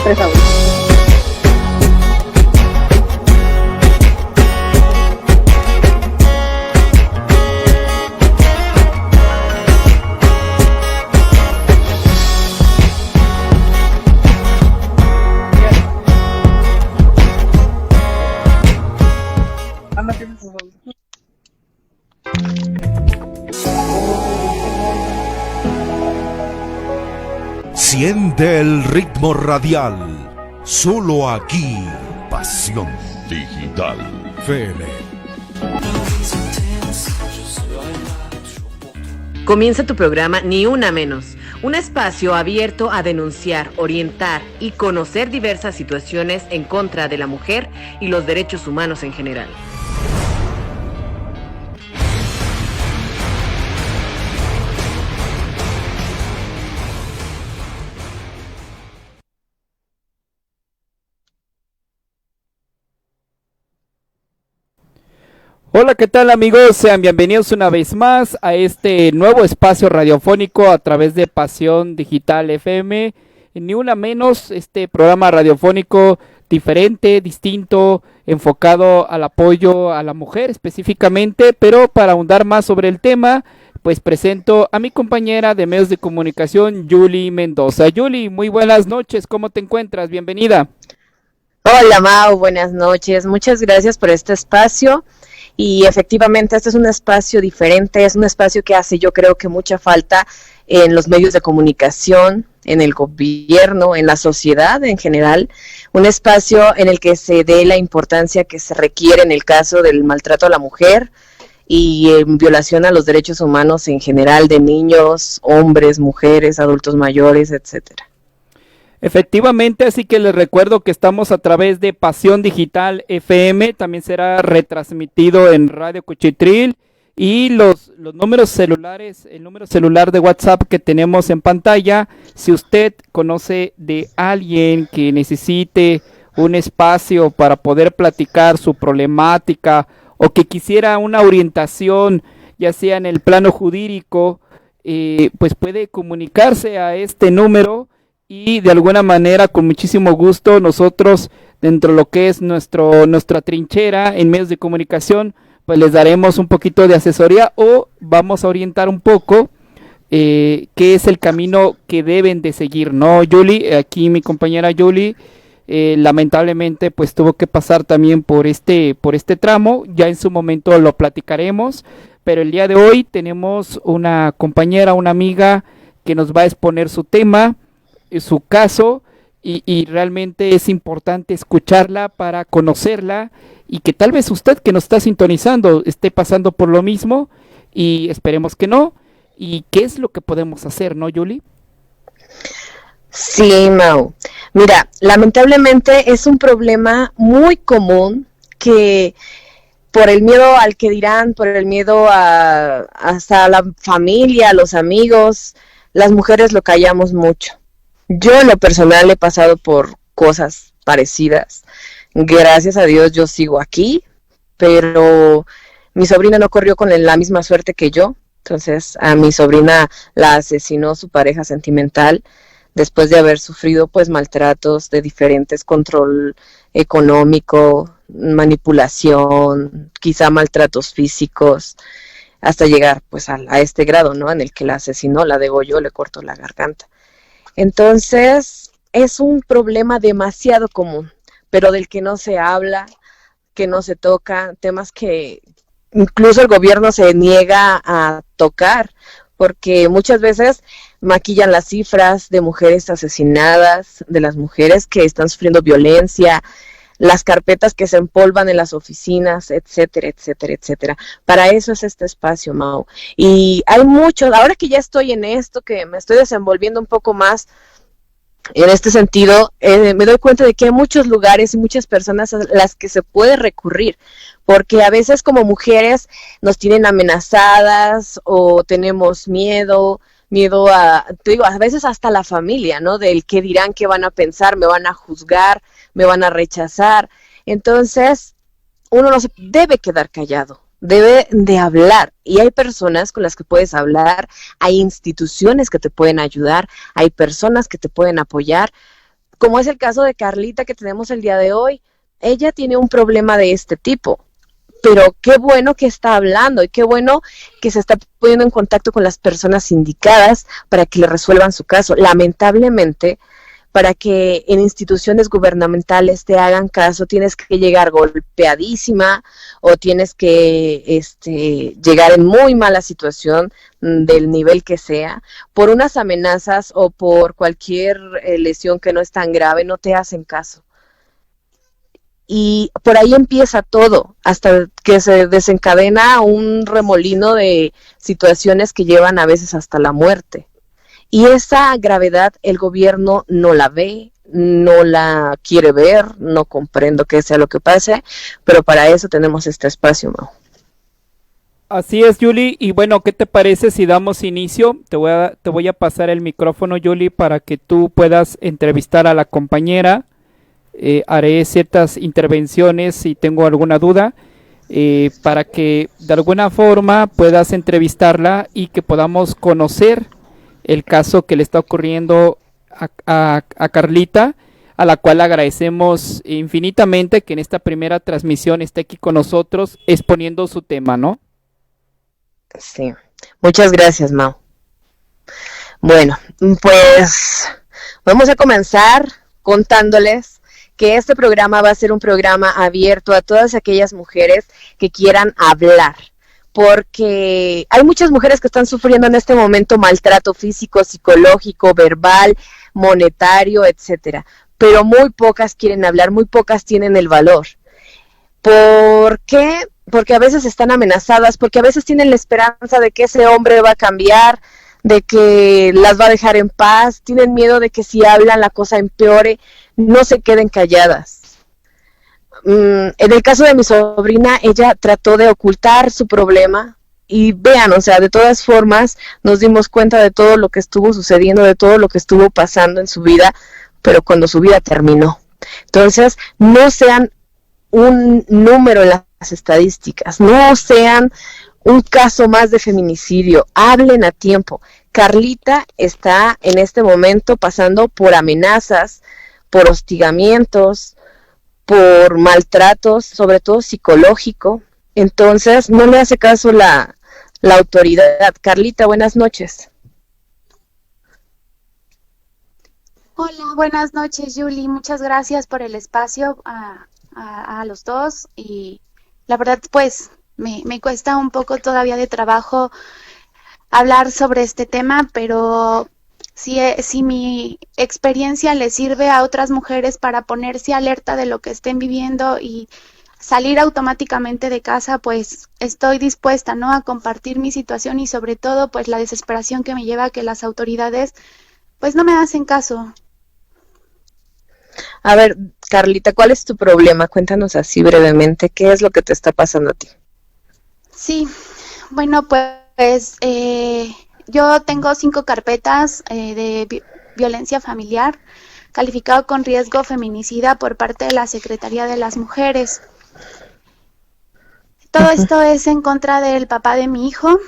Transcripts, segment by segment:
3 audios. Siente el ritmo radial, solo aquí, Pasión Digital FM. Comienza tu programa Ni Una Menos, un espacio abierto a denunciar, orientar y conocer diversas situaciones en contra de la mujer y los derechos humanos en general. Hola, ¿qué tal amigos? Sean bienvenidos una vez más a este nuevo espacio radiofónico a través de Pasión Digital FM. Ni Una Menos, este programa radiofónico diferente, distinto, enfocado al apoyo a la mujer específicamente, pero para ahondar más sobre el tema, pues presento a mi compañera de medios de comunicación, Yuli Mendoza. Yuli, muy buenas noches, ¿cómo te encuentras? Bienvenida. Hola Mau, buenas noches, muchas gracias por este espacio. Y efectivamente este es un espacio diferente, es un espacio que hace yo creo que mucha falta en los medios de comunicación, en el gobierno, en la sociedad en general, un espacio en el que se dé la importancia que se requiere en el caso del maltrato a la mujer y en violación a los derechos humanos en general de niños, hombres, mujeres, adultos mayores, etcétera. Efectivamente, así que les recuerdo que estamos a través de Pasión Digital FM, también será retransmitido en Radio Cuchitril y los números celulares, el número celular de WhatsApp que tenemos en pantalla, si usted conoce de alguien que necesite un espacio para poder platicar su problemática o que quisiera una orientación, ya sea en el plano jurídico, pues puede comunicarse a este número. Y de alguna manera, con muchísimo gusto, nosotros, dentro de lo que es nuestra trinchera en medios de comunicación, pues les daremos un poquito de asesoría o vamos a orientar un poco qué es el camino que deben de seguir, ¿no, Yuli? Aquí mi compañera Yuli, lamentablemente, pues tuvo que pasar también por este tramo, ya en su momento lo platicaremos, pero el día de hoy tenemos una compañera, una amiga que nos va a exponer su tema, su caso y realmente es importante escucharla para conocerla y que tal vez usted que nos está sintonizando esté pasando por lo mismo y esperemos que no. ¿Y qué es lo que podemos hacer, no, Yuli? Sí, Mau. Mira, lamentablemente es un problema muy común que por el miedo al que dirán, por el miedo hasta a la familia, a los amigos, las mujeres lo callamos mucho. Yo en lo personal he pasado por cosas parecidas. Gracias a Dios yo sigo aquí, pero mi sobrina no corrió con la misma suerte que yo. Entonces a mi sobrina la asesinó su pareja sentimental después de haber sufrido pues maltratos de diferentes, control económico, manipulación, quizá maltratos físicos, hasta llegar pues a este grado, ¿no? En el que la asesinó, la degolló, le cortó la garganta. Entonces, es un problema demasiado común, pero del que no se habla, que no se toca, temas que incluso el gobierno se niega a tocar, porque muchas veces maquillan las cifras de mujeres asesinadas, de las mujeres que están sufriendo violencia, las carpetas que se empolvan en las oficinas, etcétera, etcétera, etcétera. Para eso es este espacio, Mau. Y hay muchos, ahora que ya estoy en esto, que me estoy desenvolviendo un poco más en este sentido, me doy cuenta de que hay muchos lugares y muchas personas a las que se puede recurrir, porque a veces como mujeres nos tienen amenazadas o tenemos miedo a, te digo, a veces hasta la familia, ¿no? Del qué dirán, qué van a pensar, me van a juzgar, me van a rechazar. Entonces, uno no se debe quedar callado, debe de hablar. Y hay personas con las que puedes hablar, hay instituciones que te pueden ayudar, hay personas que te pueden apoyar, como es el caso de Carlita que tenemos el día de hoy. Ella tiene un problema de este tipo, pero qué bueno que está hablando y qué bueno que se está poniendo en contacto con las personas indicadas para que le resuelvan su caso. Lamentablemente, para que en instituciones gubernamentales te hagan caso, tienes que llegar golpeadísima o tienes que llegar en muy mala situación del nivel que sea, por unas amenazas o por cualquier lesión que no es tan grave, no te hacen caso. Y por ahí empieza todo, hasta que se desencadena un remolino de situaciones que llevan a veces hasta la muerte. Y esa gravedad el gobierno no la ve, no la quiere ver, no comprendo qué sea lo que pase, pero para eso tenemos este espacio, Mau. Así es, Yuli, y bueno, ¿qué te parece si damos inicio? Te voy a pasar el micrófono, Yuli, para que tú puedas entrevistar a la compañera. Haré ciertas intervenciones si tengo alguna duda, para que de alguna forma puedas entrevistarla y que podamos conocer el caso que le está ocurriendo a Carlita, a la cual agradecemos infinitamente que en esta primera transmisión esté aquí con nosotros exponiendo su tema, ¿no? Sí, muchas gracias, Mau. Bueno, pues vamos a comenzar contándoles que este programa va a ser un programa abierto a todas aquellas mujeres que quieran hablar, porque hay muchas mujeres que están sufriendo en este momento maltrato físico, psicológico, verbal, monetario, etcétera, pero muy pocas quieren hablar, muy pocas tienen el valor. ¿Por qué? Porque a veces están amenazadas, porque a veces tienen la esperanza de que ese hombre va a cambiar, de que las va a dejar en paz, tienen miedo de que si hablan la cosa empeore, no se queden calladas. En el caso de mi sobrina, ella trató de ocultar su problema y vean, o sea, de todas formas nos dimos cuenta de todo lo que estuvo sucediendo, de todo lo que estuvo pasando en su vida, pero cuando su vida terminó. Entonces, no sean un número en las estadísticas, no sean un caso más de feminicidio, hablen a tiempo. Carlita está en este momento pasando por amenazas, por hostigamientos, por maltratos, sobre todo psicológico. Entonces, no le hace caso la autoridad. Carlita, buenas noches. Hola, buenas noches, Yuli. Muchas gracias por el espacio a los dos. Y la verdad, pues, me cuesta un poco todavía de trabajo hablar sobre este tema, pero si mi experiencia le sirve a otras mujeres para ponerse alerta de lo que estén viviendo y salir automáticamente de casa, pues estoy dispuesta, ¿no?, a compartir mi situación y sobre todo, pues la desesperación que me lleva a que las autoridades, pues no me hacen caso. A ver, Carlita, ¿cuál es tu problema? Cuéntanos así brevemente, ¿qué es lo que te está pasando a ti? Sí, bueno, pues yo tengo 5 carpetas de violencia familiar, calificado con riesgo feminicida por parte de la Secretaría de las Mujeres. Todo esto es en contra del papá de mi hijo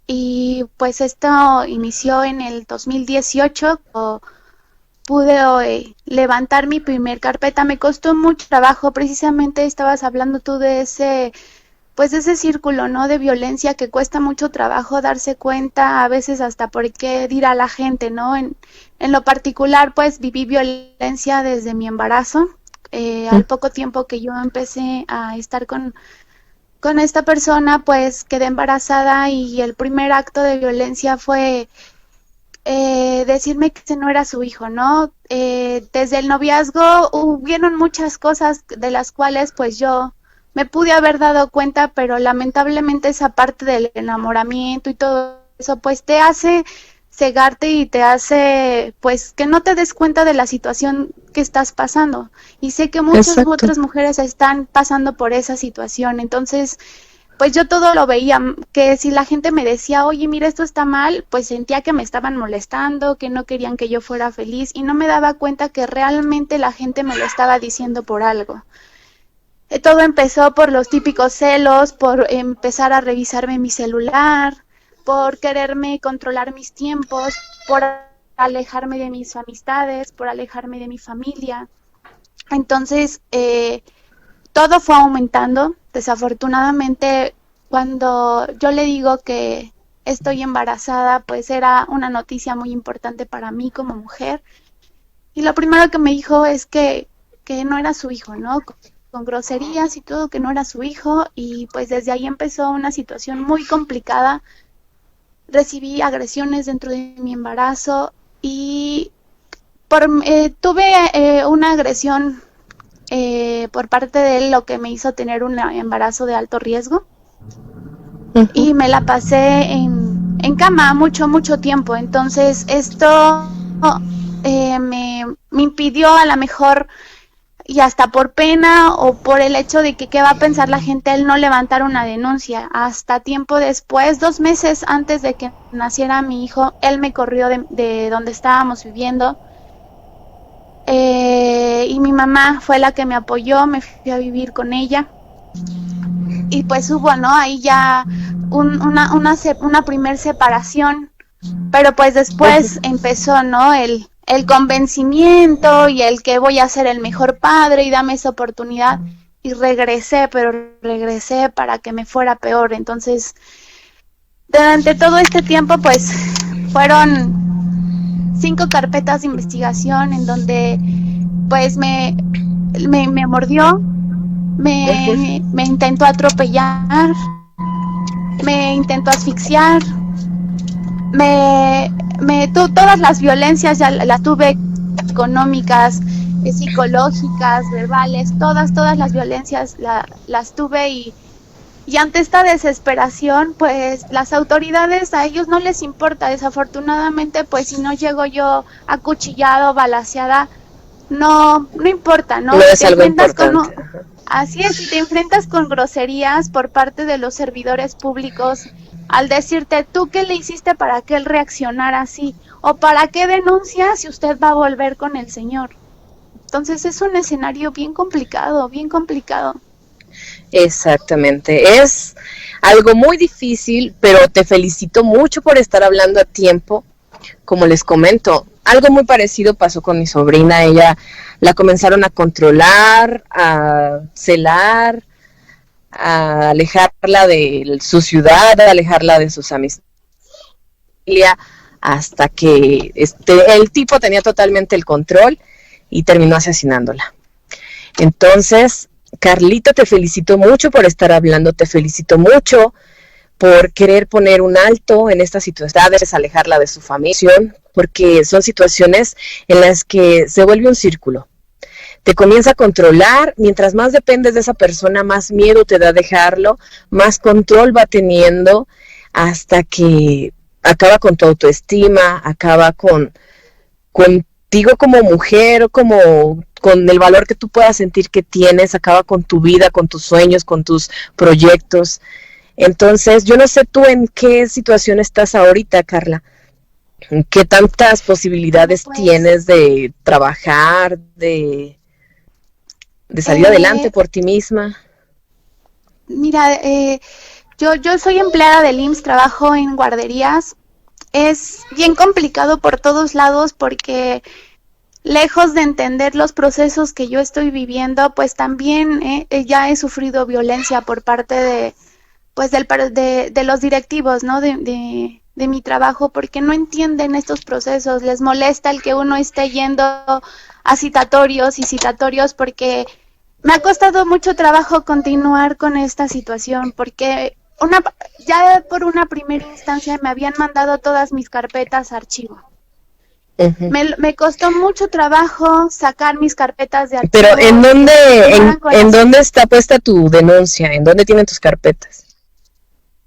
y pues esto inició en el 2018. Pude levantar mi primer carpeta, me costó mucho trabajo, precisamente estabas hablando tú de ese círculo, ¿no?, de violencia que cuesta mucho trabajo darse cuenta, a veces hasta por qué dirá la gente, ¿no? En lo particular, pues viví violencia desde mi embarazo, al poco tiempo que yo empecé a estar con esta persona, pues quedé embarazada y el primer acto de violencia fue decirme que ese no era su hijo, ¿no? Desde el noviazgo hubieron muchas cosas de las cuales pues yo me pude haber dado cuenta, pero lamentablemente esa parte del enamoramiento y todo eso pues te hace cegarte y te hace pues que no te des cuenta de la situación que estás pasando. Y sé que muchas otras mujeres están pasando por esa situación, entonces pues yo todo lo veía, que si la gente me decía, oye, mira, esto está mal, pues sentía que me estaban molestando, que no querían que yo fuera feliz y no me daba cuenta que realmente la gente me lo estaba diciendo por algo. Todo empezó por los típicos celos, por empezar a revisarme mi celular, por quererme controlar mis tiempos, por alejarme de mis amistades, por alejarme de mi familia. Entonces, todo fue aumentando. Desafortunadamente, cuando yo le digo que estoy embarazada, pues era una noticia muy importante para mí como mujer. Y lo primero que me dijo es que no era su hijo, ¿no? Con groserías y todo, que no era su hijo. Y pues desde ahí empezó una situación muy complicada. Recibí agresiones dentro de mi embarazo y tuve una agresión por parte de él, lo que me hizo tener un embarazo de alto riesgo. Y me la pasé en cama mucho tiempo. Entonces esto me impidió, a lo mejor, y hasta por pena o por el hecho de que qué va a pensar la gente, él no levantar una denuncia. Hasta tiempo después, 2 meses antes de que naciera mi hijo, él me corrió de donde estábamos viviendo. Y mi mamá fue la que me apoyó, me fui a vivir con ella. Y pues hubo, ¿no? Ahí ya una primer separación. Pero pues después empezó, ¿no? El convencimiento y el que voy a ser el mejor padre y dame esa oportunidad. Y regresé, pero regresé para que me fuera peor. Entonces, durante todo este tiempo, pues, fueron 5 carpetas de investigación en donde, pues, me mordió, me intentó atropellar, me intentó asfixiar, todas las violencias ya las tuve, económicas, psicológicas, verbales, todas las violencias las tuve y ante esta desesperación, pues las autoridades, a ellos no les importa. Desafortunadamente, pues si no llego yo acuchillada o balaceada, no importa, ¿no? No es algo importante. Así es, si te enfrentas con groserías por parte de los servidores públicos, al decirte, ¿tú qué le hiciste para que él reaccionara así? ¿O para qué denuncia si usted va a volver con el señor? Entonces es un escenario bien complicado, bien complicado. Exactamente, es algo muy difícil, pero te felicito mucho por estar hablando a tiempo. Como les comento, algo muy parecido pasó con mi sobrina. Ella la comenzaron a controlar, a celar, a alejarla de su ciudad, a alejarla de sus amistades, hasta que el tipo tenía totalmente el control y terminó asesinándola. Entonces, Carlita, te felicito mucho por estar hablando, te felicito mucho por querer poner un alto en estas situaciones, alejarla de su familia, porque son situaciones en las que se vuelve un círculo. Te comienza a controlar, mientras más dependes de esa persona, más miedo te da dejarlo, más control va teniendo, hasta que acaba con tu autoestima, acaba contigo como mujer o como con el valor que tú puedas sentir que tienes, acaba con tu vida, con tus sueños, con tus proyectos. Entonces, yo no sé tú en qué situación estás ahorita, Carla. ¿Qué tantas posibilidades tienes de trabajar, de salir adelante por ti misma? Mira, yo soy empleada del IMSS, trabajo en guarderías. Es bien complicado por todos lados porque lejos de entender los procesos que yo estoy viviendo, pues también ya he sufrido violencia por parte de los directivos, ¿no? De mi trabajo, porque no entienden estos procesos, les molesta el que uno esté yendo a citatorios, porque me ha costado mucho trabajo continuar con esta situación, porque ya por una primera instancia me habían mandado todas mis carpetas a archivo. Uh-huh. Me costó mucho trabajo sacar mis carpetas de archivo. Pero ¿en dónde está puesta tu denuncia? ¿En dónde tienen tus carpetas?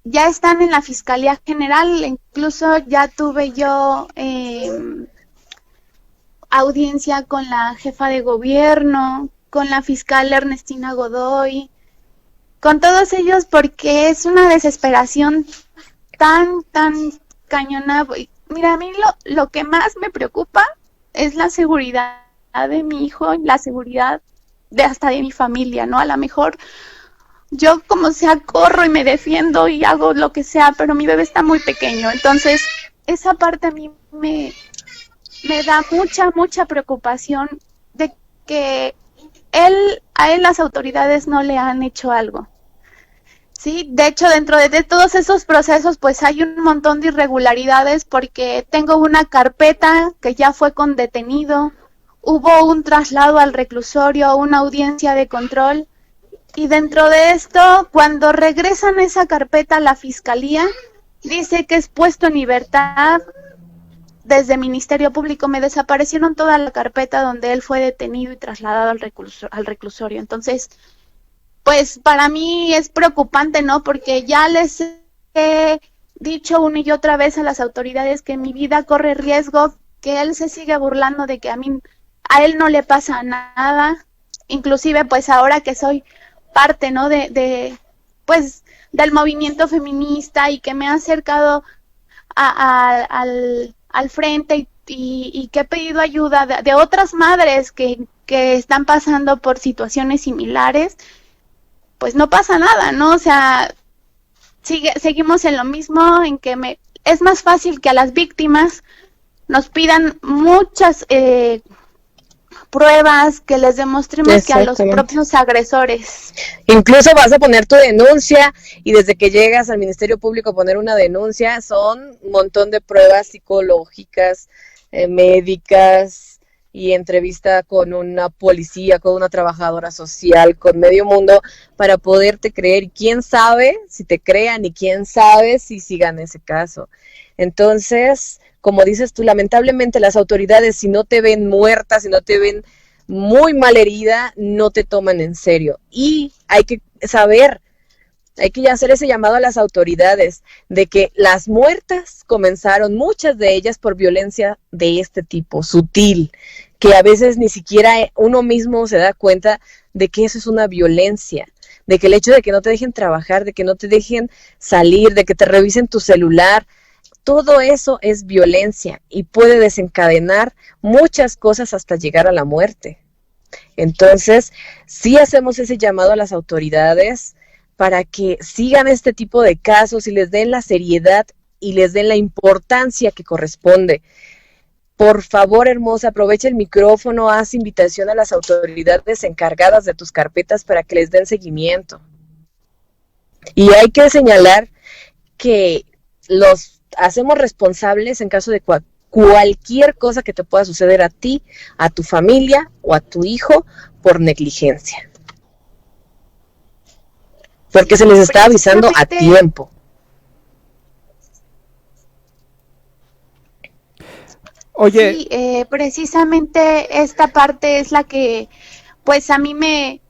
Ya están en la Fiscalía General, incluso ya tuve yo audiencia con la jefa de gobierno, con la fiscal Ernestina Godoy, con todos ellos, porque es una desesperación tan cañona. Mira, a mí lo que más me preocupa es la seguridad de mi hijo, la seguridad hasta de mi familia, ¿no? A lo mejor yo como sea corro y me defiendo y hago lo que sea, pero mi bebé está muy pequeño, entonces esa parte a mí me da mucha preocupación de que a él las autoridades no le han hecho algo. Sí, de hecho, dentro de todos esos procesos, pues hay un montón de irregularidades porque tengo una carpeta que ya fue con detenido, hubo un traslado al reclusorio, una audiencia de control, y dentro de esto, cuando regresan esa carpeta a la fiscalía, dice que es puesto en libertad desde Ministerio Público. Me desaparecieron toda la carpeta donde él fue detenido y trasladado al reclusorio. Entonces, pues para mí es preocupante, ¿no? Porque ya les he dicho una y otra vez a las autoridades que mi vida corre riesgo, que él se sigue burlando de que a él no le pasa nada, inclusive pues ahora que soy parte, ¿no? Pues del movimiento feminista y que me ha acercado al frente y que he pedido ayuda de otras madres que están pasando por situaciones similares, pues no pasa nada, ¿no? O sea, seguimos en lo mismo, en que es más fácil que a las víctimas nos pidan muchas pruebas, que les demostremos que a los propios agresores. Incluso vas a poner tu denuncia y desde que llegas al Ministerio Público a poner una denuncia son un montón de pruebas psicológicas, médicas, y entrevista con una policía, con una trabajadora social, con medio mundo, para poderte creer. Y quién sabe si te crean y quién sabe si sigan ese caso. Entonces, como dices tú, lamentablemente las autoridades, si no te ven muerta, si no te ven muy mal herida, no te toman en serio. Y hay que saber, hay que hacer ese llamado a las autoridades de que las muertas comenzaron, muchas de ellas, por violencia de este tipo, sutil, que a veces ni siquiera uno mismo se da cuenta de que eso es una violencia, de que el hecho de que no te dejen trabajar, de que no te dejen salir, de que te revisen tu celular, todo eso es violencia y puede desencadenar muchas cosas hasta llegar a la muerte. Entonces, sí hacemos ese llamado a las autoridades para que sigan este tipo de casos y les den la seriedad y les den la importancia que corresponde. Por favor, hermosa, aprovecha el micrófono, haz invitación a las autoridades encargadas de tus carpetas para que les den seguimiento. Y hay que señalar que los hacemos responsables en caso de cualquier cosa que te pueda suceder a ti, a tu familia o a tu hijo por negligencia. Porque se les está avisando a tiempo. Oye, sí, precisamente esta parte es la que, pues a mí me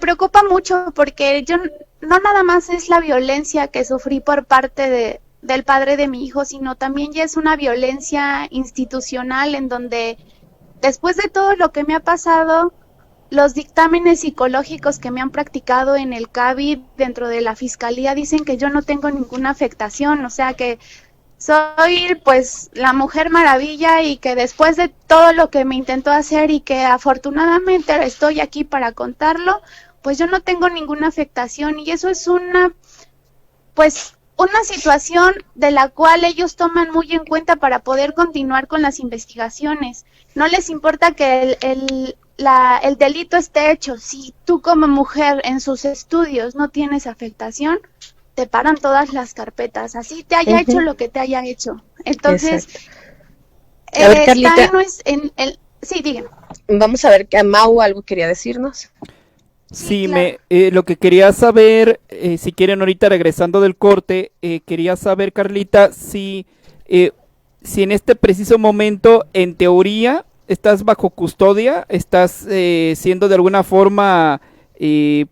preocupa mucho, porque yo no nada más es la violencia que sufrí por parte del padre de mi hijo, sino también ya es una violencia institucional en donde después de todo lo que me ha pasado, los dictámenes psicológicos que me han practicado en el CABI dentro de la fiscalía dicen que yo no tengo ninguna afectación, o sea que soy pues la Mujer Maravilla y que después de todo lo que me intentó hacer y que afortunadamente estoy aquí para contarlo, pues yo no tengo ninguna afectación, y eso es una situación de la cual ellos toman muy en cuenta para poder continuar con las investigaciones. No les importa que el delito esté hecho. Si tú como mujer en sus estudios no tienes afectación, te paran todas las carpetas, así te haya hecho lo que te haya hecho. Entonces, a ver, Carlita, sí, díganme. Vamos a ver, que Mau algo quería decirnos. Sí, claro. Lo que quería saber, si quieren ahorita regresando del corte, quería saber, Carlita, si en este preciso momento, en teoría, estás bajo custodia, estás siendo de alguna forma...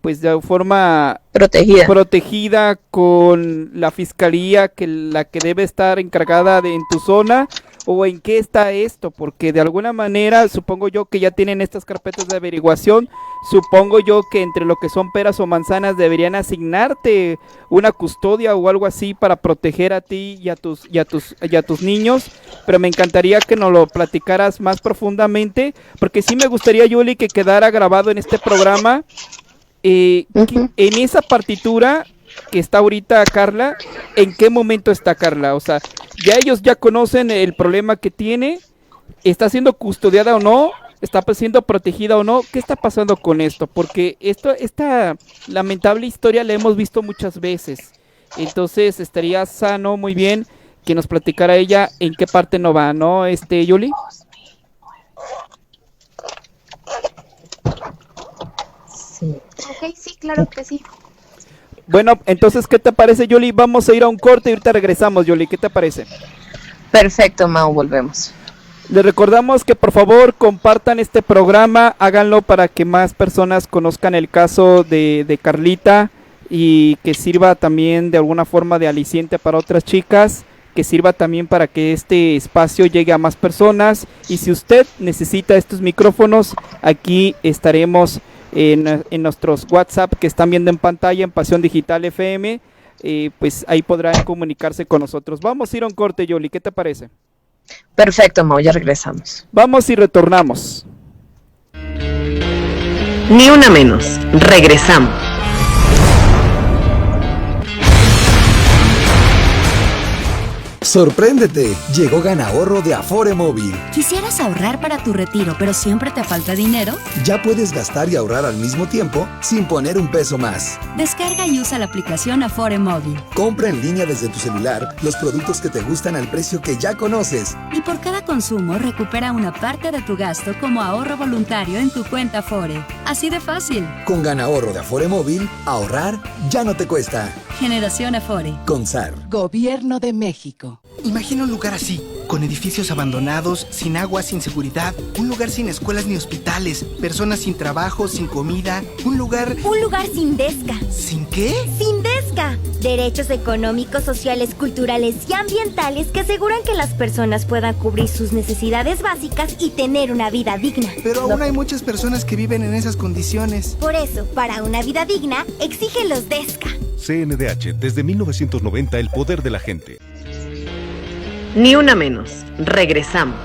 pues de forma protegida con la fiscalía, la que debe estar encargada en tu zona, o en qué está esto, porque de alguna manera supongo yo que ya tienen estas carpetas de averiguación, supongo yo que entre lo que son peras o manzanas deberían asignarte una custodia o algo así para proteger a ti y a tus niños, pero me encantaría que nos lo platicaras más profundamente, porque sí me gustaría, Yuli, que quedara grabado en este programa. En esa partitura que está ahorita Carla, ¿en qué momento está Carla? O sea, ya ellos ya conocen el problema que tiene, ¿Está siendo custodiada o no? ¿Está siendo protegida o no? ¿Qué está pasando con esto? Porque esta lamentable historia la hemos visto muchas veces. Entonces estaría sano, muy bien, que nos platicara ella en qué parte no va, ¿no, Yuli? Sí. Ok, sí, claro que sí. Bueno, entonces, ¿qué te parece, Yuli? Vamos a ir a un corte y ahorita regresamos, Yuli. ¿Qué te parece? Perfecto, Mau, volvemos. Les recordamos que por favor compartan este programa, háganlo para que más personas conozcan el caso de Carlita y que sirva también de alguna forma de aliciente para otras chicas, que sirva también para que este espacio llegue a más personas. Y si usted necesita estos micrófonos, aquí estaremos en nuestros WhatsApp que están viendo en pantalla en Pasión Digital FM, pues ahí podrán comunicarse con nosotros. Vamos a ir a un corte, Yoli, ¿qué te parece? Perfecto, Mau, ya regresamos. Vamos y retornamos. Ni una menos. Regresamos. ¡Sorpréndete! Llegó Ganahorro de Afore Móvil. ¿Quisieras ahorrar para tu retiro, pero siempre te falta dinero? Ya puedes gastar y ahorrar al mismo tiempo sin poner un peso más. Descarga y usa la aplicación Afore Móvil. Compra en línea desde tu celular los productos que te gustan al precio que ya conoces. Y por cada consumo recupera una parte de tu gasto como ahorro voluntario en tu cuenta Afore. Así de fácil. Con Ganahorro de Afore Móvil, ahorrar ya no te cuesta. Generación Afore. CONSAR. Gobierno de México. Imagina un lugar así, con edificios abandonados, sin agua, sin seguridad, un lugar sin escuelas ni hospitales, personas sin trabajo, sin comida, un lugar... Un lugar sin DESCA. ¿Sin qué? Sin DESCA. Derechos económicos, sociales, culturales y ambientales que aseguran que las personas puedan cubrir sus necesidades básicas y tener una vida digna. Pero aún hay muchas personas que viven en esas condiciones. Por eso, para una vida digna, exige los DESCA. CNDH, desde 1990, el poder de la gente. Ni una menos. Regresamos.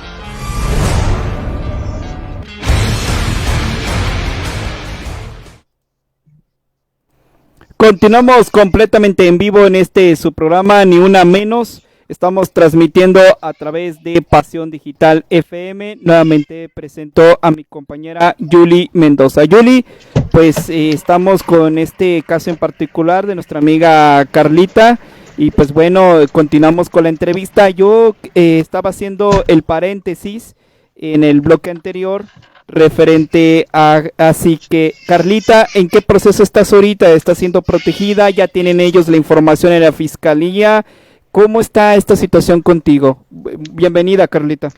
Continuamos completamente en vivo en su programa Ni Una Menos. Estamos transmitiendo a través de Pasión Digital FM. Nuevamente presento a mi compañera Yuli Mendoza. Yuli, pues estamos con este caso en particular de nuestra amiga Carlita. Y pues bueno, continuamos con la entrevista. Yo estaba haciendo el paréntesis en el bloque anterior referente a, así que Carlita, ¿en qué proceso estás ahorita? ¿Estás siendo protegida? ¿Ya tienen ellos la información en la fiscalía? ¿Cómo está esta situación contigo? Bienvenida, Carlita.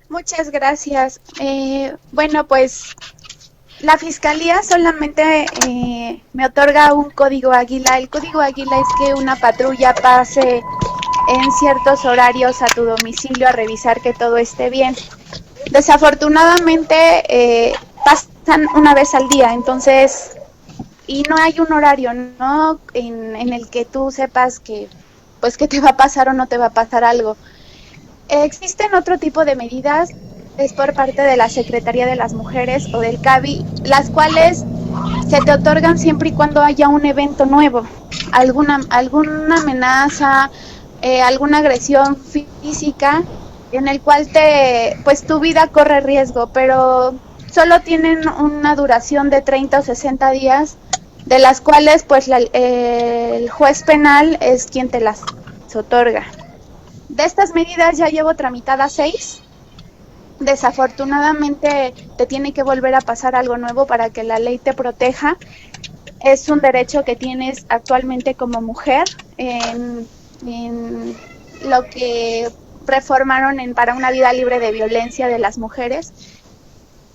Muchas gracias. Bueno, pues la fiscalía solamente me otorga un código águila. El código águila es que una patrulla pase en ciertos horarios a tu domicilio a revisar que todo esté bien. Desafortunadamente pasan una vez al día, entonces, y no hay un horario, ¿no? En el que tú sepas que, pues, que te va a pasar o no te va a pasar algo. Existen otro tipo de medidas, es por parte de la Secretaría de las Mujeres o del CABI, las cuales se te otorgan siempre y cuando haya un evento nuevo, alguna amenaza, alguna agresión física en el cual pues tu vida corre riesgo, pero solo tienen una duración de 30 o 60 días, de las cuales pues el juez penal es quien te las otorga. De estas medidas ya llevo tramitadas 6. Desafortunadamente te tiene que volver a pasar algo nuevo para que la ley te proteja. Es un derecho que tienes actualmente como mujer en lo que reformaron para una vida libre de violencia de las mujeres.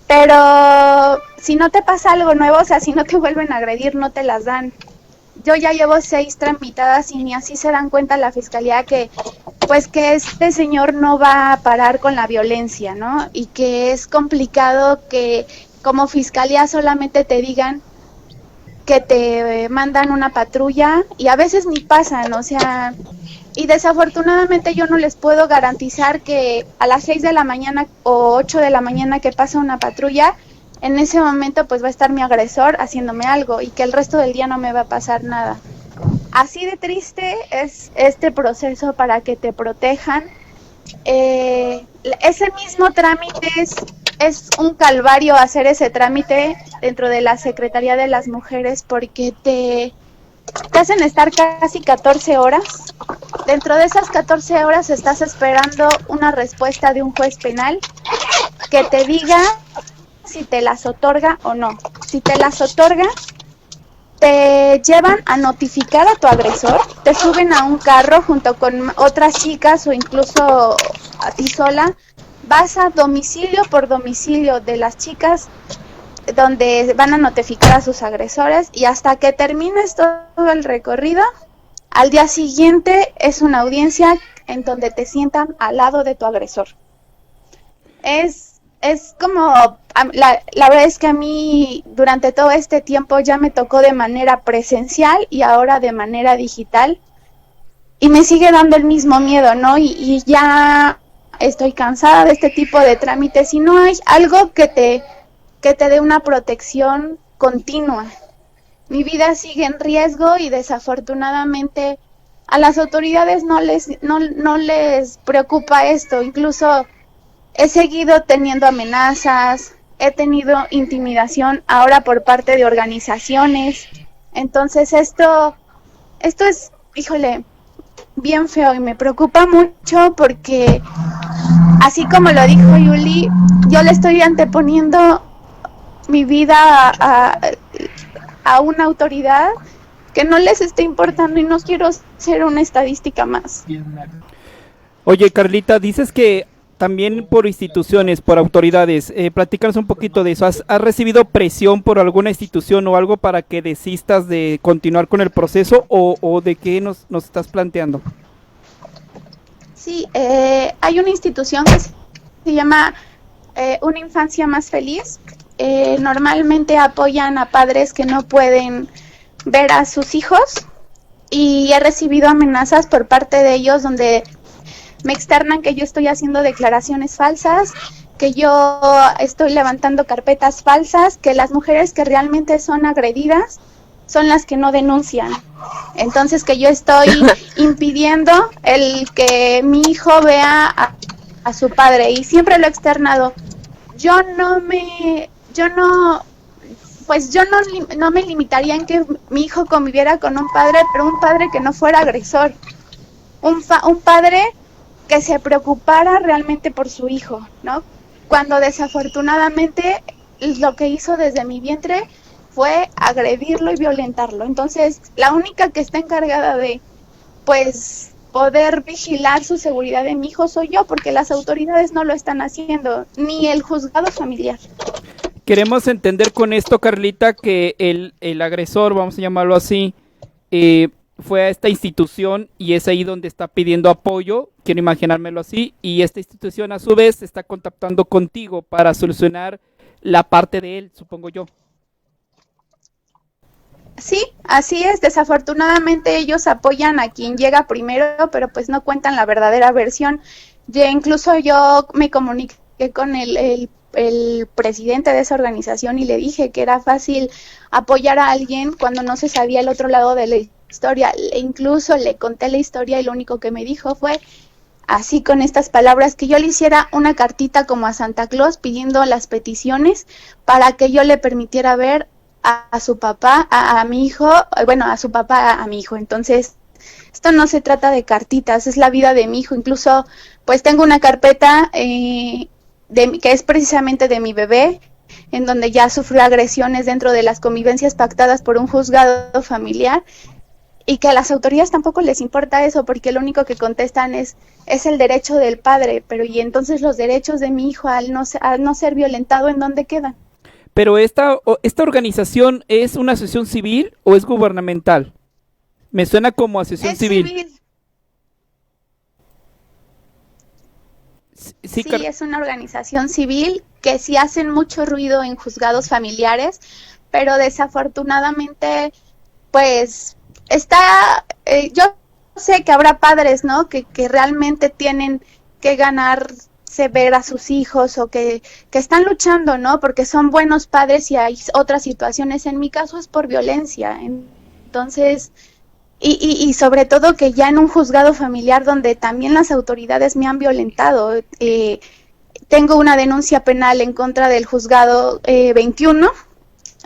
Pero si no te pasa algo nuevo, o sea, si no te vuelven a agredir, no te las dan. Yo ya llevo 6 tramitadas y ni así se dan cuenta la fiscalía que pues que este señor no va a parar con la violencia, ¿no? Y que es complicado que como fiscalía solamente te digan que te mandan una patrulla y a veces ni pasan, o sea, y desafortunadamente yo no les puedo garantizar que a las 6 de la mañana o 8 de la mañana que pasa una patrulla, en ese momento pues va a estar mi agresor haciéndome algo y que el resto del día no me va a pasar nada. Así de triste es este proceso para que te protejan ese mismo trámite es un calvario hacer ese trámite dentro de la Secretaría de las Mujeres porque te hacen estar casi 14 horas. Dentro de esas 14 horas estás esperando una respuesta de un juez penal que te diga si te las otorga o no. Si te las otorga, te llevan a notificar a tu agresor, te suben a un carro junto con otras chicas o incluso a ti sola, vas a domicilio por domicilio de las chicas donde van a notificar a sus agresores y hasta que termines todo el recorrido, al día siguiente es una audiencia en donde te sientan al lado de tu agresor. Es como, la verdad es que a mí durante todo este tiempo ya me tocó de manera presencial y ahora de manera digital y me sigue dando el mismo miedo, ¿no? Y ya estoy cansada de este tipo de trámites y no hay algo que te dé una protección continua. Mi vida sigue en riesgo y desafortunadamente a las autoridades no les preocupa esto, incluso he seguido teniendo amenazas, he tenido intimidación ahora por parte de organizaciones. Entonces esto es, híjole, bien feo y me preocupa mucho porque, así como lo dijo Yuli, yo le estoy anteponiendo mi vida a una autoridad que no les esté importando y no quiero ser una estadística más. Oye, Carlita, dices que también por instituciones, por autoridades, platícanos un poquito de eso. ¿Has recibido presión por alguna institución o algo para que desistas de continuar con el proceso o de qué nos estás planteando? Sí, hay una institución que se llama Una Infancia Más Feliz. Normalmente apoyan a padres que no pueden ver a sus hijos y he recibido amenazas por parte de ellos donde me externan que yo estoy haciendo declaraciones falsas, que yo estoy levantando carpetas falsas, que las mujeres que realmente son agredidas son las que no denuncian. Entonces que yo estoy impidiendo el que mi hijo vea a su padre y siempre lo he externado. Yo no me limitaría en que mi hijo conviviera con un padre, pero un padre que no fuera agresor. Un padre que se preocupara realmente por su hijo, ¿no? Cuando desafortunadamente lo que hizo desde mi vientre fue agredirlo y violentarlo. Entonces, la única que está encargada de, pues, poder vigilar su seguridad de mi hijo soy yo, porque las autoridades no lo están haciendo, ni el juzgado familiar. Queremos entender con esto, Carlita, que el agresor, vamos a llamarlo así, fue a esta institución y es ahí donde está pidiendo apoyo, quiero imaginármelo así, y esta institución a su vez está contactando contigo para solucionar la parte de él, supongo yo. Sí, así es. Desafortunadamente ellos apoyan a quien llega primero, pero pues no cuentan la verdadera versión. Incluso yo me comuniqué con el presidente de esa organización y le dije que era fácil apoyar a alguien cuando no se sabía el otro lado de la historia. Incluso le conté la historia y lo único que me dijo fue así con estas palabras, que yo le hiciera una cartita como a Santa Claus pidiendo las peticiones para que yo le permitiera ver a su papá, a mi hijo, bueno, a su papá, a mi hijo. Entonces, esto no se trata de cartitas, es la vida de mi hijo. Incluso, pues tengo una carpeta que es precisamente de mi bebé, en donde ya sufrió agresiones dentro de las convivencias pactadas por un juzgado familiar, y que a las autoridades tampoco les importa eso, porque lo único que contestan es el derecho del padre, pero y entonces los derechos de mi hijo al no ser violentado, ¿en dónde quedan? Pero esta organización, ¿es una asociación civil o es gubernamental? Me suena como asociación civil. Sí, es una organización civil que sí hacen mucho ruido en juzgados familiares, pero desafortunadamente, pues, yo sé que habrá padres, ¿no?, que realmente tienen que ganarse ver a sus hijos o que están luchando, ¿no?, porque son buenos padres y hay otras situaciones. En mi caso es por violencia. Entonces, y sobre todo que ya en un juzgado familiar donde también las autoridades me han violentado. Tengo una denuncia penal en contra del juzgado 21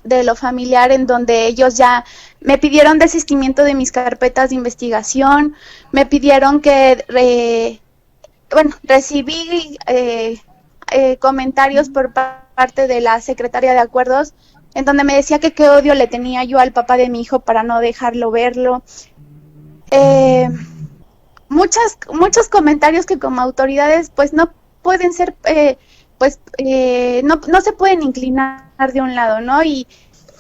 de lo familiar, en donde ellos ya me pidieron desistimiento de mis carpetas de investigación, me pidieron que, recibí comentarios por parte de la secretaria de acuerdos, en donde me decía que qué odio le tenía yo al papá de mi hijo para no dejarlo verlo. Muchos comentarios que como autoridades pues no pueden ser, no se pueden inclinar de un lado, ¿no? Y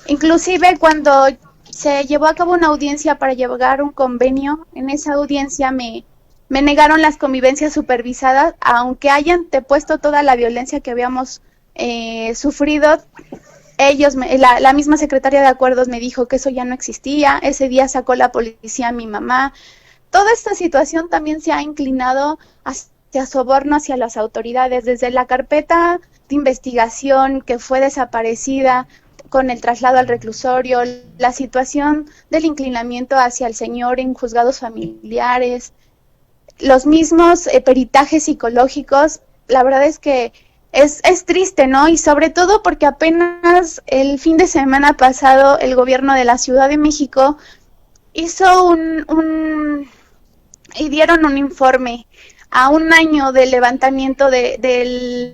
inclusive cuando se llevó a cabo una audiencia para llevar un convenio, en esa audiencia me negaron las convivencias supervisadas, aunque hayan depuesto toda la violencia que habíamos sufrido. Ellos, la misma secretaria de acuerdos me dijo que eso ya no existía. Ese día sacó la policía a mi mamá. Toda esta situación también se ha inclinado hacia soborno hacia las autoridades, desde la carpeta de investigación que fue desaparecida con el traslado al reclusorio, la situación del inclinamiento hacia el señor en juzgados familiares, los mismos peritajes psicológicos. La verdad es que es triste, ¿no? Y sobre todo porque apenas el fin de semana pasado el gobierno de la Ciudad de México hizo y dieron un informe a un año del levantamiento de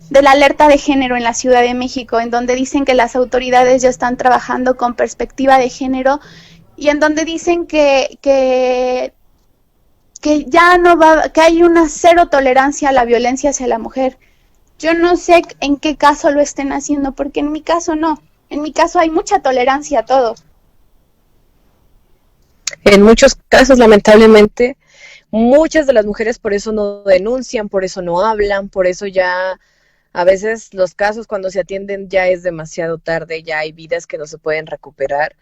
la alerta de género en la Ciudad de México, en donde dicen que las autoridades ya están trabajando con perspectiva de género y en donde dicen que ya no va, que hay una cero tolerancia a la violencia hacia la mujer. Yo no sé en qué caso lo estén haciendo, porque en mi caso no. En mi caso hay mucha tolerancia a todo. En muchos casos, lamentablemente, muchas de las mujeres por eso no denuncian, por eso no hablan, por eso ya a veces los casos cuando se atienden ya es demasiado tarde, ya hay vidas que no se pueden recuperar,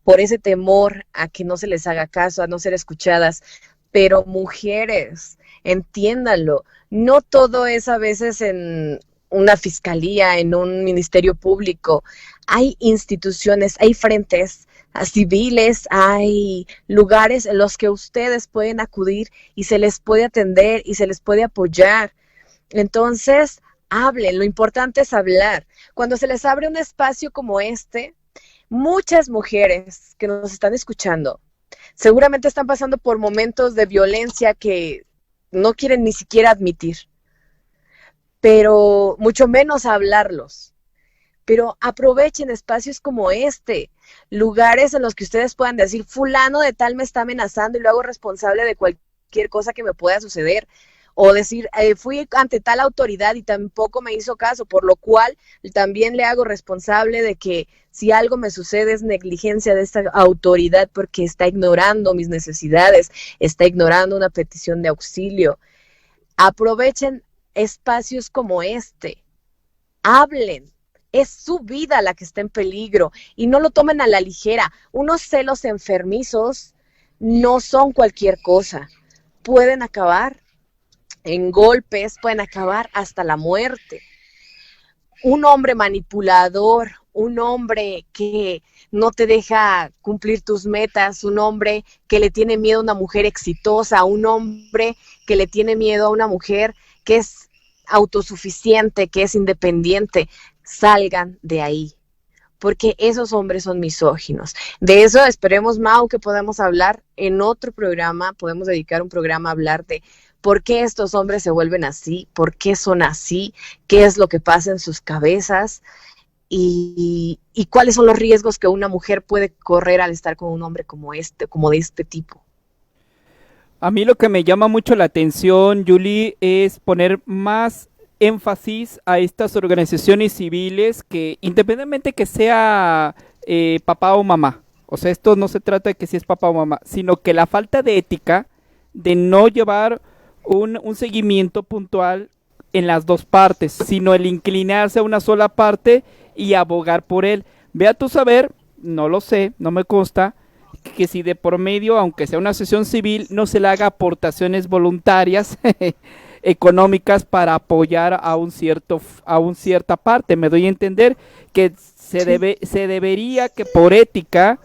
por ese temor a que no se les haga caso, a no ser escuchadas. Pero mujeres, entiéndanlo, no todo es a veces en una fiscalía, en un ministerio público. Hay instituciones, hay frentes civiles, hay lugares en los que ustedes pueden acudir y se les puede atender y se les puede apoyar. Entonces, hablen, lo importante es hablar. Cuando se les abre un espacio como este, muchas mujeres que nos están escuchando seguramente están pasando por momentos de violencia que no quieren ni siquiera admitir, pero mucho menos hablarlos. Pero aprovechen espacios como este, lugares en los que ustedes puedan decir, fulano de tal me está amenazando y lo hago responsable de cualquier cosa que me pueda suceder. O decir, fui ante tal autoridad y tampoco me hizo caso, por lo cual también le hago responsable de que si algo me sucede es negligencia de esta autoridad porque está ignorando mis necesidades, está ignorando una petición de auxilio. Aprovechen espacios como este, hablen. Es su vida la que está en peligro y no lo tomen a la ligera. Unos celos enfermizos no son cualquier cosa. Pueden acabar en golpes, pueden acabar hasta la muerte. Un hombre manipulador, un hombre que no te deja cumplir tus metas, un hombre que le tiene miedo a una mujer exitosa, un hombre que le tiene miedo a una mujer que es autosuficiente, que es independiente, salgan de ahí, porque esos hombres son misóginos. De eso esperemos, Mau, que podamos hablar en otro programa, podemos dedicar un programa a hablar de por qué estos hombres se vuelven así, por qué son así, qué es lo que pasa en sus cabezas y cuáles son los riesgos que una mujer puede correr al estar con un hombre como de este tipo. A mí lo que me llama mucho la atención, Julie, es poner más énfasis a estas organizaciones civiles que independientemente que sea papá o mamá, o sea, esto no se trata de que si es papá o mamá, sino que la falta de ética de no llevar un seguimiento puntual en las dos partes, sino el inclinarse a una sola parte y abogar por él. Ve a tu saber, no lo sé, no me consta, que si de por medio, aunque sea una asociación civil, no se le haga aportaciones voluntarias económicas para apoyar a un cierta parte. Me doy a entender que se debería que por ética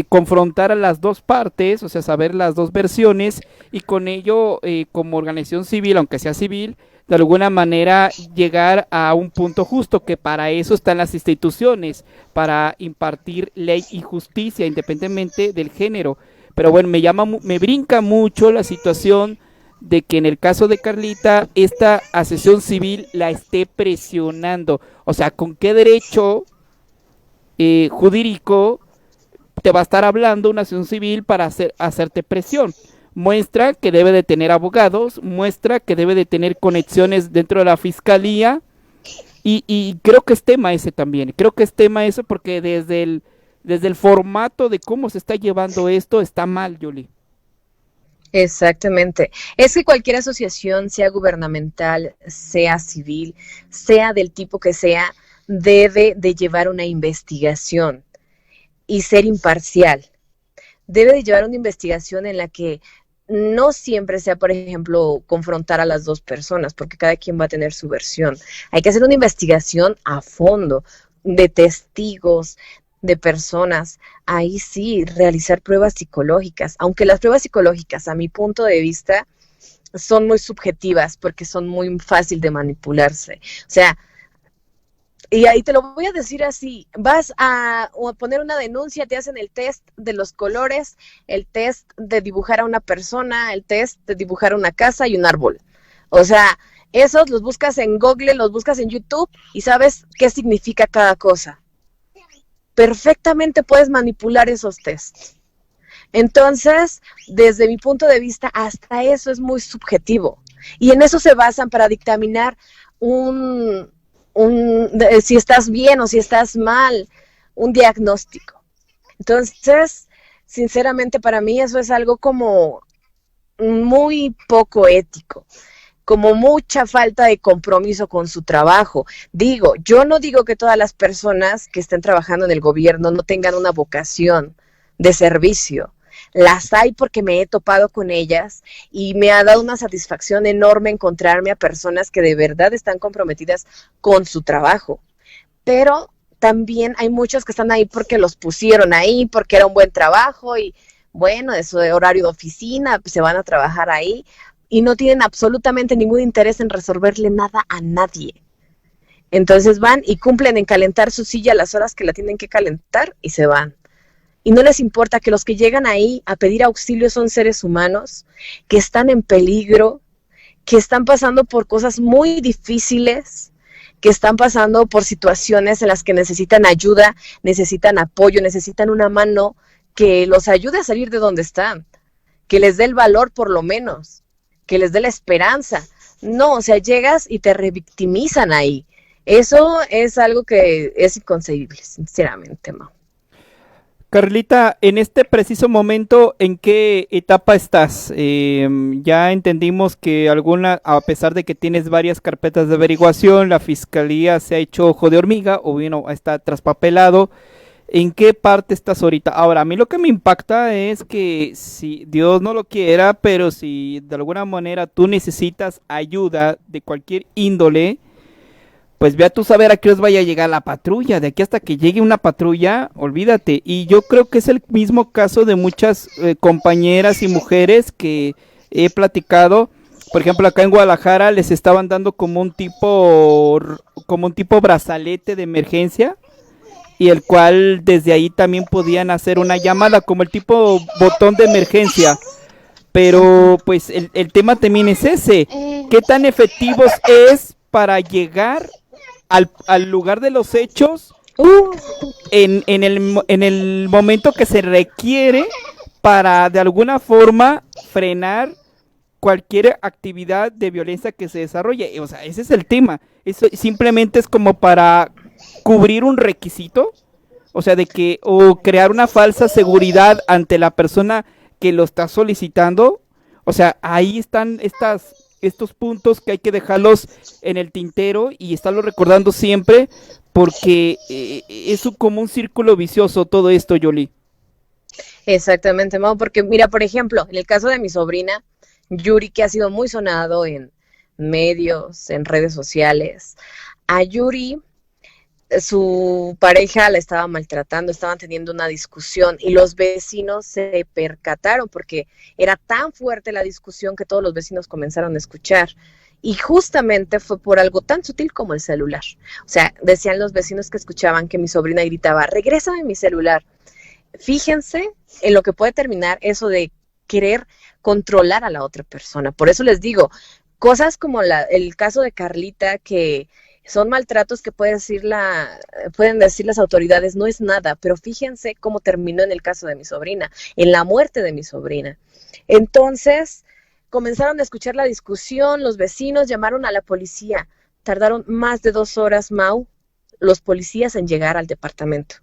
confrontar a las dos partes, o sea, saber las dos versiones y con ello, como organización civil, aunque sea civil, de alguna manera llegar a un punto justo, que para eso están las instituciones, para impartir ley y justicia independientemente del género. Pero bueno, me brinca mucho la situación de que en el caso de Carlita, esta asociación civil la esté presionando. O sea, ¿con qué derecho jurídico te va a estar hablando una asociación civil para hacerte presión? Muestra que debe de tener abogados, muestra que debe de tener conexiones dentro de la fiscalía y creo que es tema ese también, porque desde el formato de cómo se está llevando esto está mal, Yoli. Exactamente. Es que cualquier asociación, sea gubernamental, sea civil, sea del tipo que sea, debe de llevar una investigación y ser imparcial. Debe de llevar una investigación en la que no siempre sea, por ejemplo, confrontar a las dos personas, porque cada quien va a tener su versión. Hay que hacer una investigación a fondo, de testigos, de personas. Ahí sí, realizar pruebas psicológicas, aunque las pruebas psicológicas, a mi punto de vista, son muy subjetivas, porque son muy fácil de manipularse. O sea, y ahí te lo voy a decir así, vas a poner una denuncia, te hacen el test de los colores, el test de dibujar a una persona, el test de dibujar una casa y un árbol. O sea, esos los buscas en Google, los buscas en YouTube y sabes qué significa cada cosa. Perfectamente puedes manipular esos tests. Entonces, desde mi punto de vista, hasta eso es muy subjetivo. Y en eso se basan para dictaminar si estás bien o si estás mal, un diagnóstico. Entonces, sinceramente para mí eso es algo como muy poco ético, como mucha falta de compromiso con su trabajo. Yo no digo que todas las personas que estén trabajando en el gobierno no tengan una vocación de servicio. Las hay porque me he topado con ellas y me ha dado una satisfacción enorme encontrarme a personas que de verdad están comprometidas con su trabajo. Pero también hay muchos que están ahí porque los pusieron ahí, porque era un buen trabajo y bueno, de su horario de oficina, pues se van a trabajar ahí y no tienen absolutamente ningún interés en resolverle nada a nadie. Entonces van y cumplen en calentar su silla a las horas que la tienen que calentar y se van. Y no les importa que los que llegan ahí a pedir auxilio son seres humanos, que están en peligro, que están pasando por cosas muy difíciles, que están pasando por situaciones en las que necesitan ayuda, necesitan apoyo, necesitan una mano que los ayude a salir de donde están, que les dé el valor por lo menos, que les dé la esperanza. No, o sea, llegas y te revictimizan ahí. Eso es algo que es inconcebible, sinceramente, Mau. Carlita, en este preciso momento, ¿en qué etapa estás? Ya entendimos que a pesar de que tienes varias carpetas de averiguación, la fiscalía se ha hecho ojo de hormiga o bueno, está traspapelado. ¿En qué parte estás ahorita? Ahora, a mí lo que me impacta es que si Dios no lo quiera, pero si de alguna manera tú necesitas ayuda de cualquier índole, pues ve a tú saber a qué os vaya a llegar la patrulla. De aquí hasta que llegue una patrulla, olvídate. Y yo creo que es el mismo caso de muchas compañeras y mujeres que he platicado. Por ejemplo, acá en Guadalajara les estaban dando como un tipo brazalete de emergencia, y el cual desde ahí también podían hacer una llamada como el tipo botón de emergencia. Pero pues el tema también es ese. ¿Qué tan efectivos es para llegar al lugar de los hechos en el momento que se requiere para de alguna forma frenar cualquier actividad de violencia que se desarrolle? O sea, ese es el tema. Eso simplemente es como para cubrir un requisito, o sea, o crear una falsa seguridad ante la persona que lo está solicitando. O sea, ahí están estos puntos que hay que dejarlos en el tintero y estarlo recordando siempre, porque es como un círculo vicioso todo esto, Yoli. Exactamente, Mau, porque mira, por ejemplo, en el caso de mi sobrina, Yuri, que ha sido muy sonado en medios, en redes sociales, a Yuri su pareja la estaba maltratando, estaban teniendo una discusión y los vecinos se percataron porque era tan fuerte la discusión que todos los vecinos comenzaron a escuchar. Y justamente fue por algo tan sutil como el celular. O sea, decían los vecinos que escuchaban que mi sobrina gritaba, regrésame mi celular. Fíjense en lo que puede terminar eso de querer controlar a la otra persona. Por eso les digo, cosas como el caso de Carlita, que son maltratos que pueden decir las autoridades, no es nada, pero fíjense cómo terminó en el caso de mi sobrina, en la muerte de mi sobrina. Entonces, comenzaron a escuchar la discusión, los vecinos llamaron a la policía. Tardaron más de 2 horas, Mau, los policías en llegar al departamento.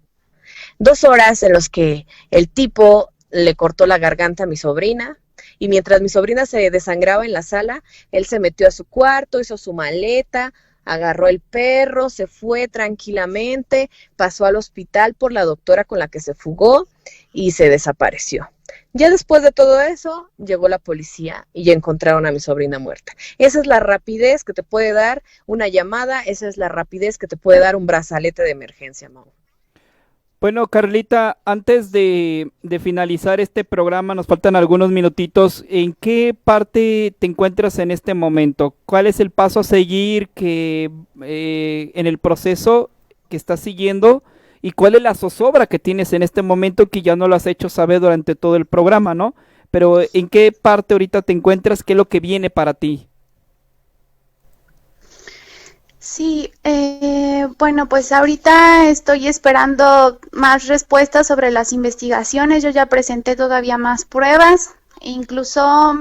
2 horas en los que el tipo le cortó la garganta a mi sobrina, y mientras mi sobrina se desangraba en la sala, él se metió a su cuarto, hizo su maleta, agarró el perro, se fue tranquilamente, pasó al hospital por la doctora con la que se fugó y se desapareció. Ya después de todo eso, llegó la policía y ya encontraron a mi sobrina muerta. Esa es la rapidez que te puede dar una llamada, esa es la rapidez que te puede dar un brazalete de emergencia, Mau. Bueno, Carlita, antes de finalizar este programa, nos faltan algunos minutitos. ¿En qué parte te encuentras en este momento? ¿Cuál es el paso a seguir en el proceso que estás siguiendo? ¿Y cuál es la zozobra que tienes en este momento que ya no lo has hecho saber durante todo el programa, ¿no? Pero ¿en qué parte ahorita te encuentras? ¿Qué es lo que viene para ti? Sí, bueno, pues ahorita estoy esperando más respuestas sobre las investigaciones. Yo ya presenté todavía más pruebas, incluso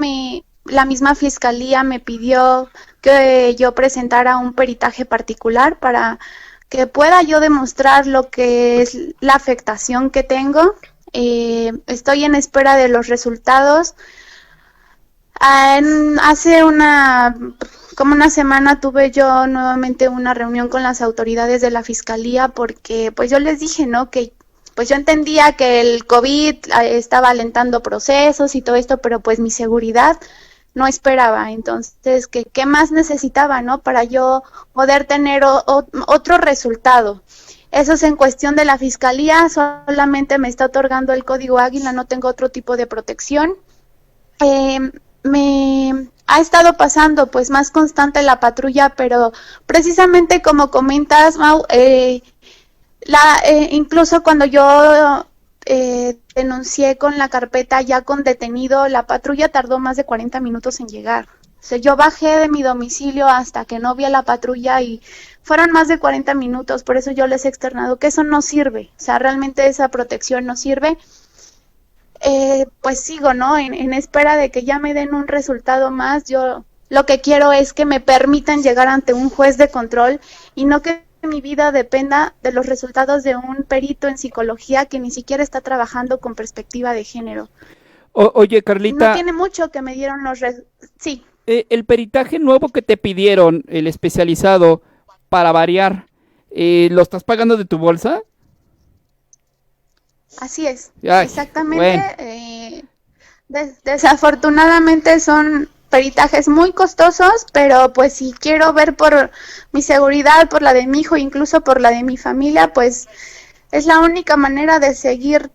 la misma fiscalía me pidió que yo presentara un peritaje particular para que pueda yo demostrar lo que es la afectación que tengo. Estoy en espera de los resultados. Hace como una semana tuve yo nuevamente una reunión con las autoridades de la fiscalía porque pues yo les dije, ¿no? Que pues yo entendía que el COVID estaba alentando procesos y todo esto, pero pues mi seguridad no esperaba. Entonces, ¿qué más necesitaba, no? Para yo poder tener otro resultado. Eso es en cuestión de la fiscalía, solamente me está otorgando el código Águila, no tengo otro tipo de protección. Me ha estado pasando pues más constante la patrulla, pero precisamente como comentas, Mau, incluso cuando yo denuncié con la carpeta ya con detenido, la patrulla tardó más de 40 minutos en llegar. O sea, yo bajé de mi domicilio hasta que no vi a la patrulla y fueron más de 40 minutos, por eso yo les he externado que eso no sirve, o sea, realmente esa protección no sirve. Pues sigo, ¿no? En espera de que ya me den un resultado más. Yo lo que quiero es que me permitan llegar ante un juez de control y no que mi vida dependa de los resultados de un perito en psicología que ni siquiera está trabajando con perspectiva de género. Oye, Carlita. No tiene mucho que me dieron sí. El peritaje nuevo que te pidieron, el especializado, para variar, ¿lo estás pagando de tu bolsa? Así es, Ay, exactamente. Bueno. Desafortunadamente son peritajes muy costosos, pero pues si quiero ver por mi seguridad, por la de mi hijo, incluso por la de mi familia, pues es la única manera de seguir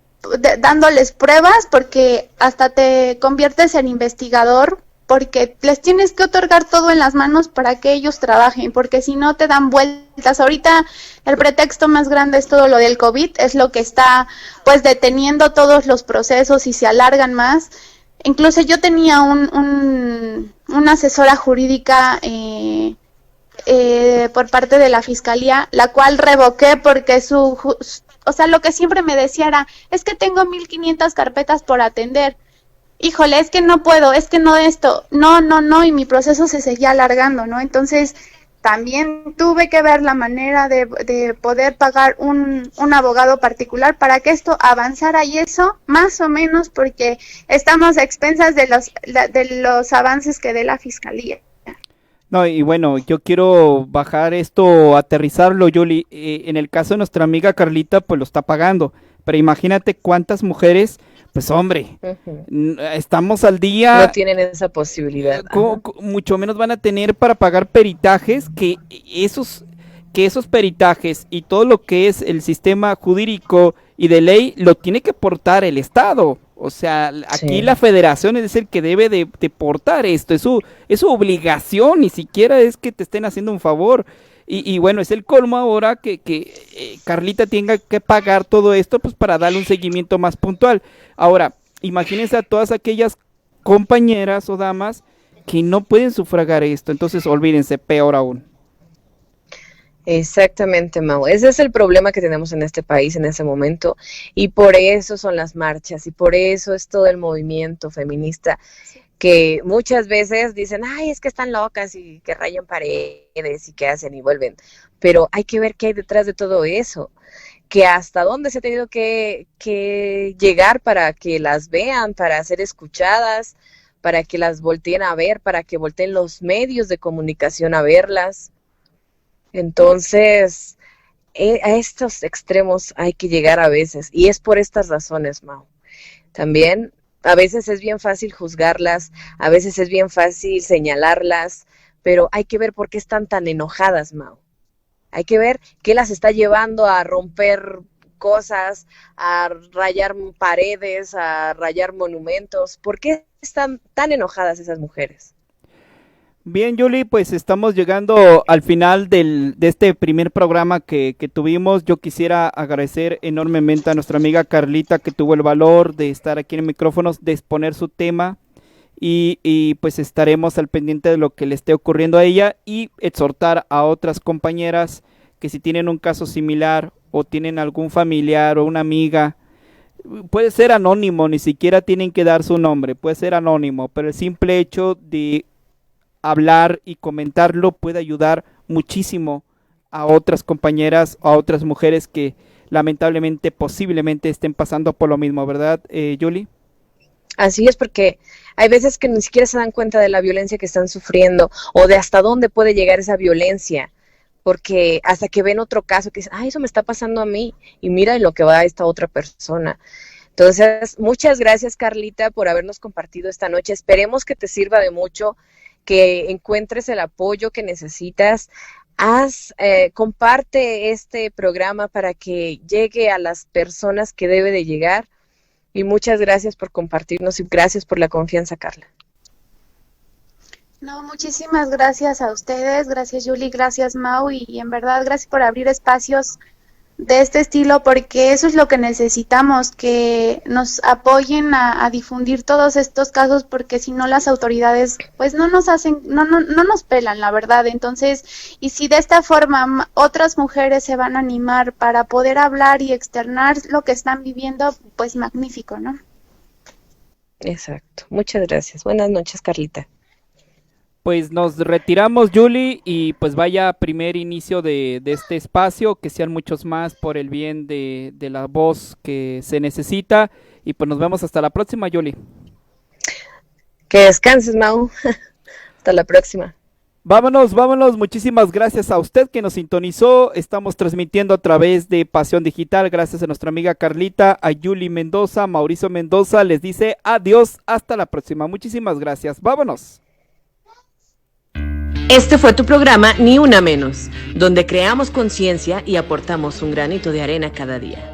dándoles pruebas, porque hasta te conviertes en investigador, porque les tienes que otorgar todo en las manos para que ellos trabajen, porque si no te dan vueltas. Ahorita el pretexto más grande es todo lo del COVID, es lo que está pues deteniendo todos los procesos y se alargan más. Incluso yo tenía una asesora jurídica por parte de la fiscalía, la cual revoqué porque o sea, lo que siempre me decía era, es que tengo 1500 carpetas por atender. Híjole, es que no puedo, es que no esto, no, y mi proceso se seguía alargando, ¿no? Entonces, también tuve que ver la manera de poder pagar un abogado particular para que esto avanzara, y eso, más o menos, porque estamos a expensas de los avances que dé la fiscalía. No, y bueno, yo quiero bajar esto, aterrizarlo, Yoli. En el caso de nuestra amiga Carlita, pues lo está pagando, pero imagínate cuántas mujeres... Pues hombre, estamos al día. No tienen esa posibilidad. Mucho menos van a tener para pagar peritajes, que que esos peritajes y todo lo que es el sistema jurídico y de ley lo tiene que portar el Estado. O sea, aquí la federación es el que debe de portar esto, es su obligación, ni siquiera es que te estén haciendo un favor. Y bueno, es el colmo ahora que Carlita tenga que pagar todo esto pues para darle un seguimiento más puntual. Ahora, imagínense a todas aquellas compañeras o damas que no pueden sufragar esto, entonces olvídense, peor aún. Exactamente, Mau. Ese es el problema que tenemos en este país en ese momento y por eso son las marchas y por eso es todo el movimiento feminista que muchas veces dicen, ay, es que están locas y que rayan paredes y que hacen y vuelven. Pero hay que ver qué hay detrás de todo eso, que hasta dónde se ha tenido que llegar para que las vean, para ser escuchadas, para que las volteen a ver, para que volteen los medios de comunicación a verlas. Entonces, a estos extremos hay que llegar a veces, y es por estas razones, Mau. También, a veces es bien fácil juzgarlas, a veces es bien fácil señalarlas, pero hay que ver por qué están tan enojadas, Mau. Hay que ver qué las está llevando a romper cosas, a rayar paredes, a rayar monumentos. ¿Por qué están tan enojadas esas mujeres? Bien, Yuli, pues estamos llegando al final de este primer programa que tuvimos. Yo quisiera agradecer enormemente a nuestra amiga Carlita que tuvo el valor de estar aquí en micrófonos, de exponer su tema y pues estaremos al pendiente de lo que le esté ocurriendo a ella y exhortar a otras compañeras que si tienen un caso similar o tienen algún familiar o una amiga, puede ser anónimo, ni siquiera tienen que dar su nombre, puede ser anónimo, pero el simple hecho de hablar y comentarlo puede ayudar muchísimo a otras compañeras, a otras mujeres que lamentablemente, posiblemente estén pasando por lo mismo, ¿verdad, Yuli? Así es, porque hay veces que ni siquiera se dan cuenta de la violencia que están sufriendo o de hasta dónde puede llegar esa violencia, porque hasta que ven otro caso que dicen, ay, eso me está pasando a mí, y mira en lo que va a esta otra persona. Entonces, muchas gracias, Carlita, por habernos compartido esta noche. Esperemos que te sirva de mucho, que encuentres el apoyo que necesitas. Comparte este programa para que llegue a las personas que debe de llegar. Y muchas gracias por compartirnos y gracias por la confianza, Carla. No, muchísimas gracias a ustedes, gracias Yuli, gracias Mau y en verdad gracias por abrir espacios de este estilo porque eso es lo que necesitamos, que nos apoyen a difundir todos estos casos porque si no las autoridades pues no nos hacen, no nos pelan la verdad. Entonces, y si de esta forma otras mujeres se van a animar para poder hablar y externar lo que están viviendo, pues magnífico, ¿no? Exacto, muchas gracias. Buenas noches, Carlita. Pues nos retiramos, Yuli, y pues vaya primer inicio de este espacio, que sean muchos más por el bien de la voz que se necesita, y pues nos vemos hasta la próxima, Yuli. Que descanses, Mau. Hasta la próxima. Vámonos, muchísimas gracias a usted que nos sintonizó, estamos transmitiendo a través de Pasión Digital, gracias a nuestra amiga Carlita, a Yuli Mendoza, Mauricio Mendoza, les dice adiós, hasta la próxima, muchísimas gracias, vámonos. Este fue tu programa Ni Una Menos, donde creamos conciencia y aportamos un granito de arena cada día.